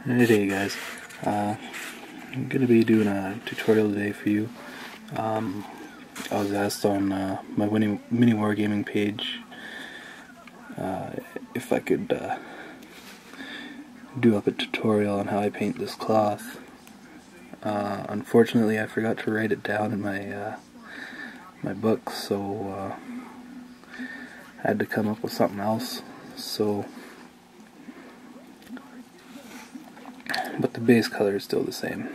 Hey guys, I'm going to be doing a tutorial today for you. I was asked on my mini wargaming page if I could do up a tutorial on how I paint this cloth. Unfortunately, I forgot to write it down in my my book, so I had to come up with something else. But the base color is still the same.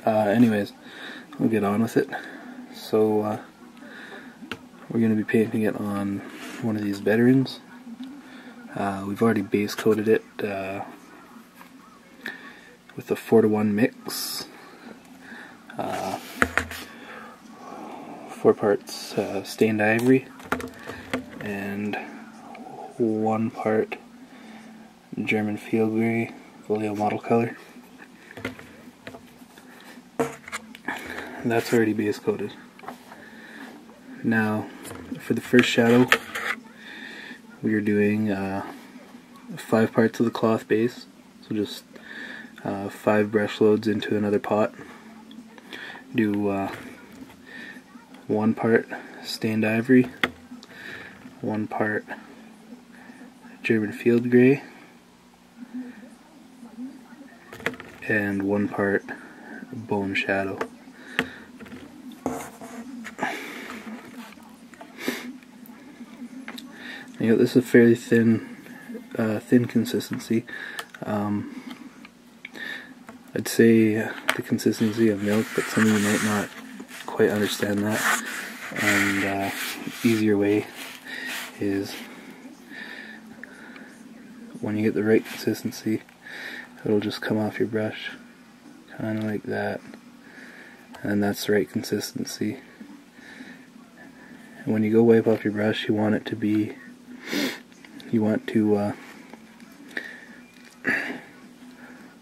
Anyways, we'll get on with it. So we're going to be painting it on one of these veterans. We've already base coated it with a 4:1 mix. 4 parts stained ivory and 1 part German field gray folio model color. That's already base coated. Now, for the first shadow, we are doing 5 parts of the cloth base, so just 5 brush loads into another pot. Do 1 part stained ivory, 1 part German field gray, and 1 part bone shadow. You know, this is a fairly thin consistency. I'd say the consistency of milk, but some of you might not quite understand that. And the easier way is when you get the right consistency, it'll just come off your brush, kind of like that. And that's the right consistency. And when you go wipe off your brush, you want it to be,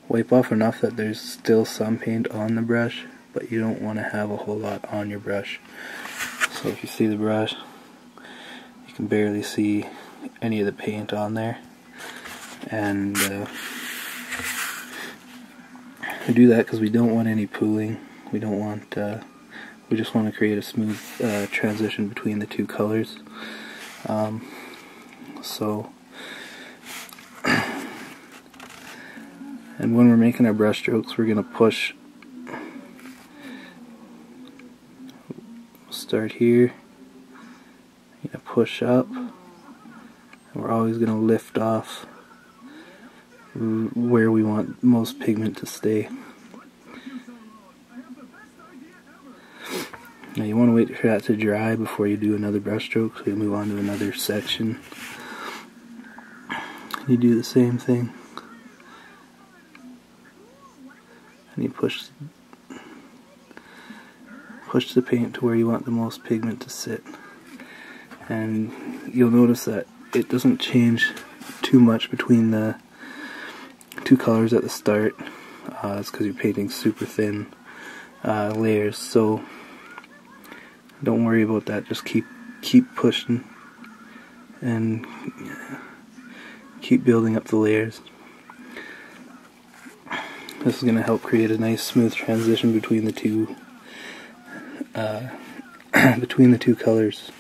wipe off enough that there's still some paint on the brush, but you don't want to have a whole lot on your brush. So if you see the brush, you can barely see any of the paint on there. And we do that because we don't want any pooling. We don't want, we just want to create a smooth transition between the two colors. And when we're making our brush strokes, we're going to push, start here, push up, and we're always going to lift off where we want most pigment to stay. Now you want to wait for that to dry before you do another brush stroke, so you move on to another section. You do the same thing. And you push the paint to where you want the most pigment to sit. And you'll notice that it doesn't change too much between the two colors at the start. It's because you're painting super thin layers, so don't worry about that. Just keep pushing and keep building up the layers. This is going to help create a nice smooth transition between the two colors.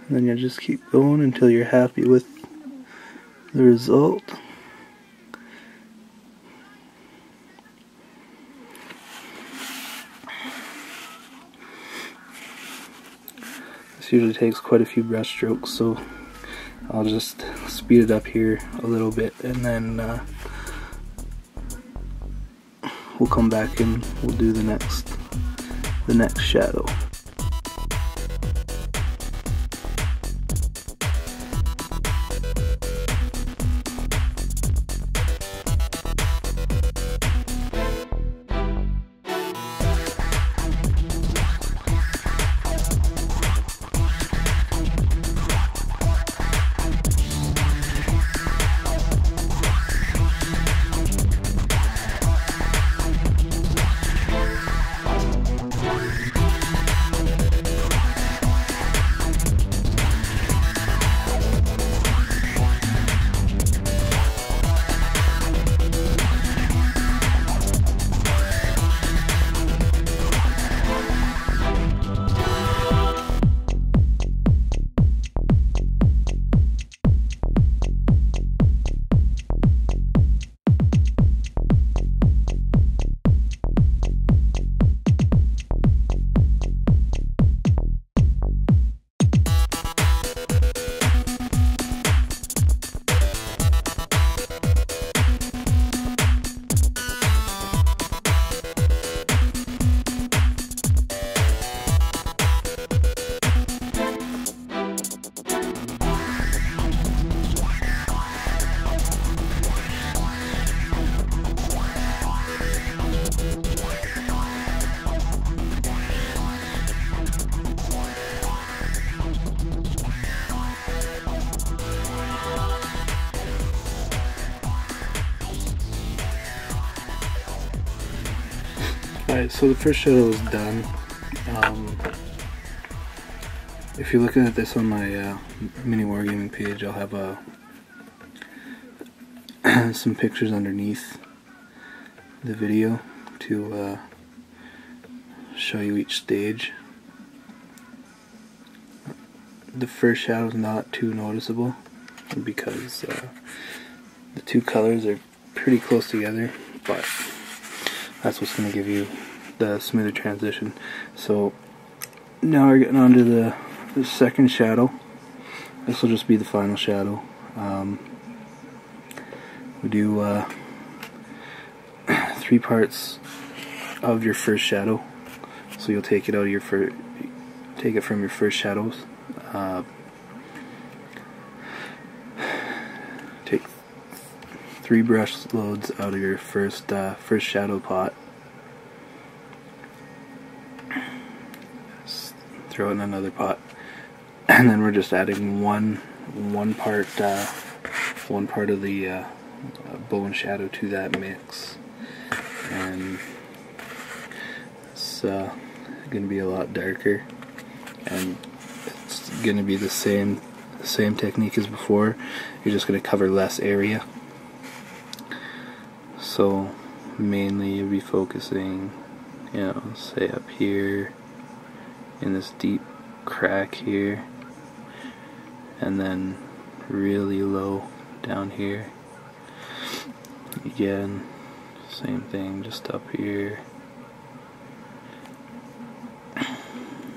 And then you just keep going until you're happy with the result. This usually takes quite a few brush strokes, so I'll just speed it up here a little bit, and then we'll come back and we'll do the next shadow. Alright, so the first shadow is done. If you're looking at this on my mini wargaming page, I'll have some pictures underneath the video to show you each stage. The first shadow is not too noticeable because the two colors are pretty close together, but that's what's going to give you the smoother transition. So now we're getting on to the second shadow. This will just be the final shadow. We do 3 parts of your first shadow. So you'll take it out of your take it from your first shadows. Take 3 brush loads out of your first shadow pot. Throw it in another pot, and then we're just adding one part of the bow and shadow to that mix, and it's going to be a lot darker, and it's going to be the same technique as before. You're just going to cover less area. So mainly you'll be focusing, say up here in this deep crack here, and then really low down here. Again, same thing, just up here,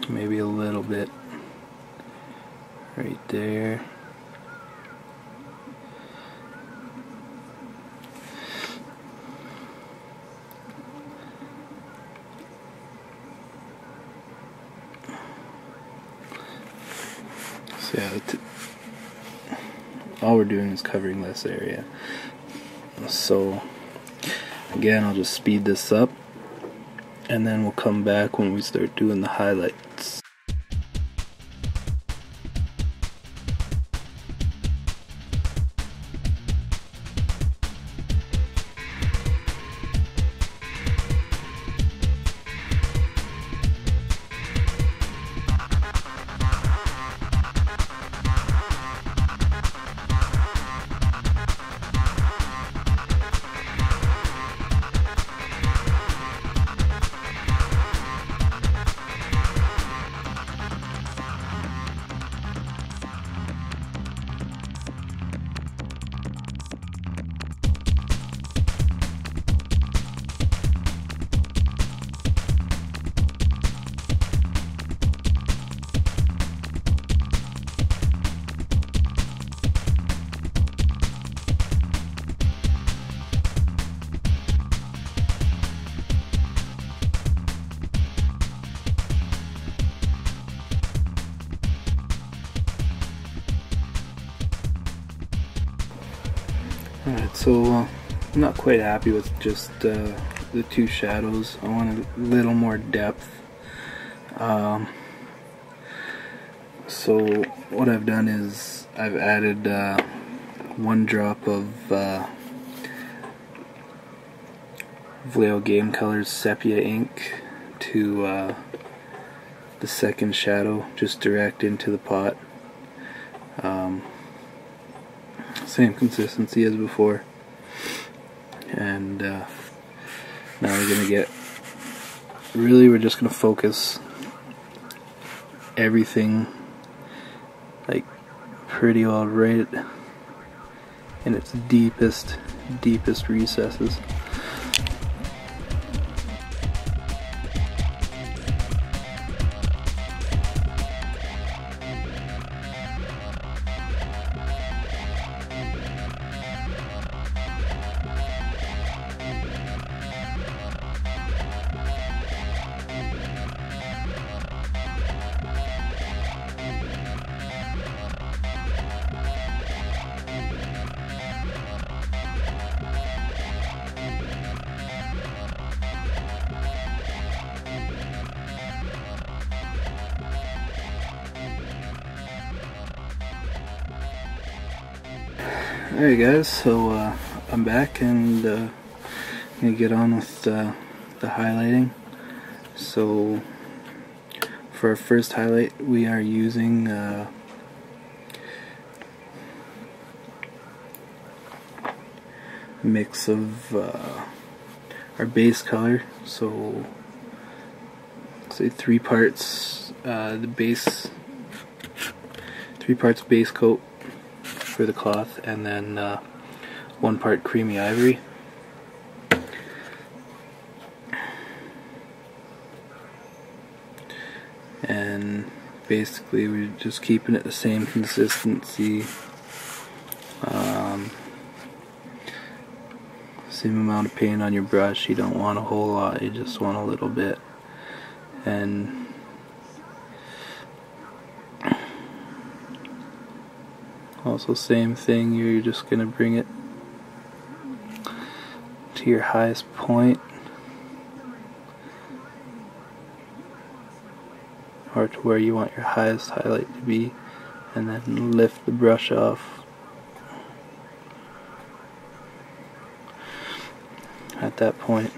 maybe a little bit right there. So yeah, all we're doing is covering less area. So again, I'll just speed this up, and then we'll come back when we start doing the highlights. Alright, so I'm not quite happy with just the 2 shadows. I want a little more depth. So what I've done is I've added 1 drop of Vallejo Game Colors Sepia ink to the second shadow, just direct into the pot. Same consistency as before, and now we're gonna get we're just gonna focus everything like pretty well right in its deepest recesses. Alright guys, so I'm back, and I'm going to get on with the highlighting. So for our first highlight, we are using mix of our base color, so say 3 parts base coat for the cloth, and then 1 part creamy ivory. And basically we're just keeping it the same consistency, same amount of paint on your brush. You don't want a whole lot, you just want a little bit. And also same thing, you're just going to bring it to your highest point, or to where you want your highest highlight to be, and then lift the brush off at that point.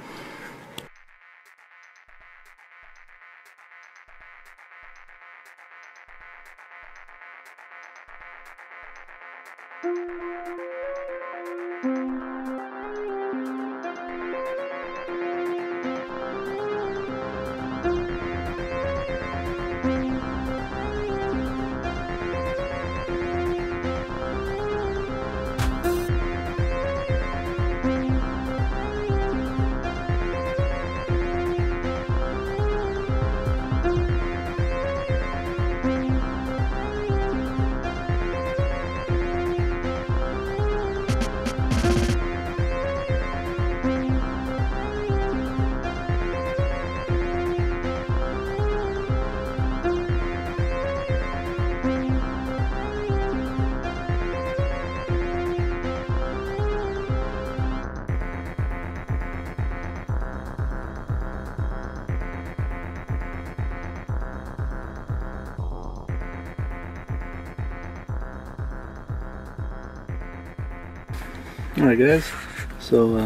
Alright guys, so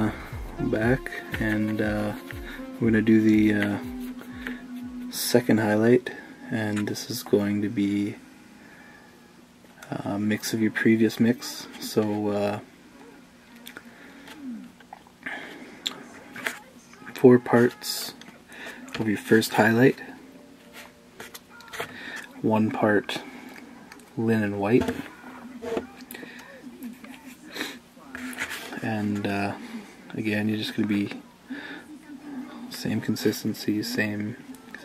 I'm back, and we're going to do the second highlight, and this is going to be a mix of your previous mix. So 4 parts of your first highlight, 1 part linen white, and again, you're just going to be same consistency, same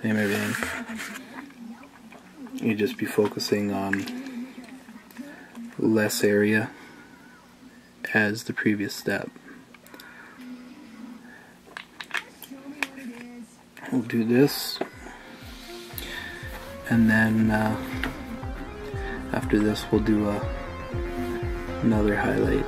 everything. You just be focusing on less area as the previous step. We'll do this, and then after this we'll do another highlight.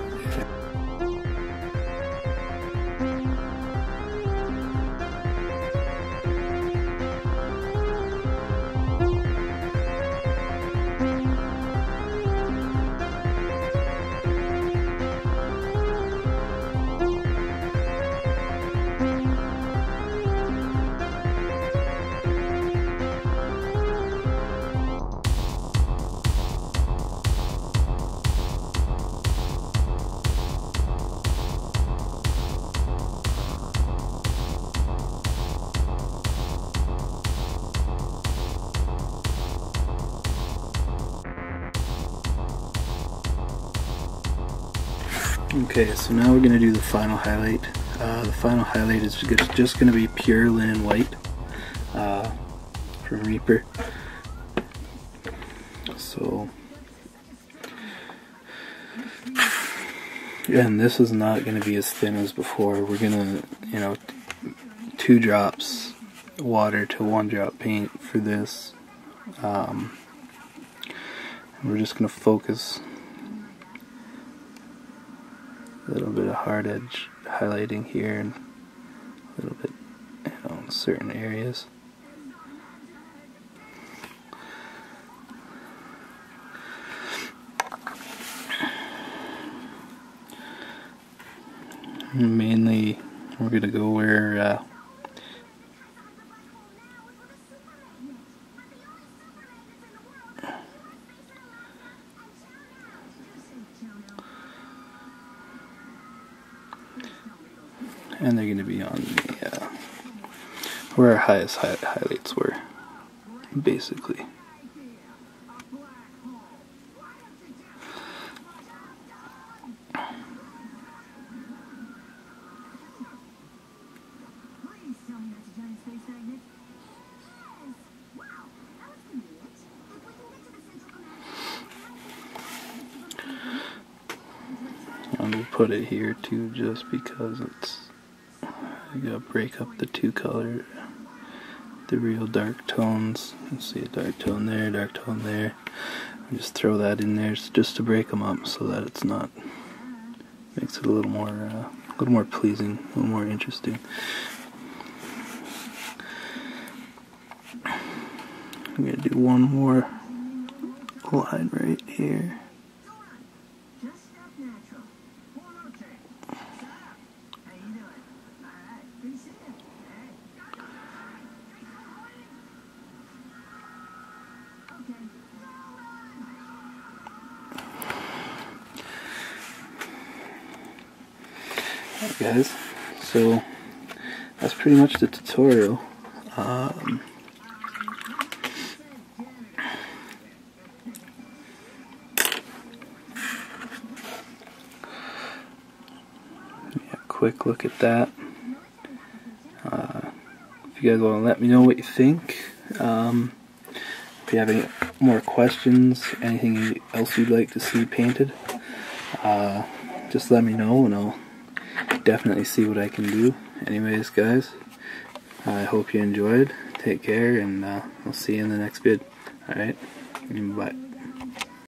Okay, so now we're going to do the final highlight. The final highlight is just going to be pure linen white from Reaper. So, and this is not going to be as thin as before. We're going to, 2 drops water to 1 drop paint for this. And we're just going to focus a little bit of hard edge highlighting here, and a little bit in certain areas. Mainly we're going to go where and they're going to be on the where our highest highlights were, basically. And we'll put it here too, just because you gotta break up the two color, the real dark tones. You see a dark tone there, and just throw that in there just to break them up, so that it's not, makes it a little more pleasing, a little more interesting. I'm gonna do one more line right here. Alright guys, so that's pretty much the tutorial. Yeah, quick look at that. If you guys want to let me know what you think, if you have any more questions, anything else you'd like to see painted, just let me know and I'll definitely see what I can do. Anyways guys, I hope you enjoyed. Take care, and I'll see you in the next vid. Alright, bye.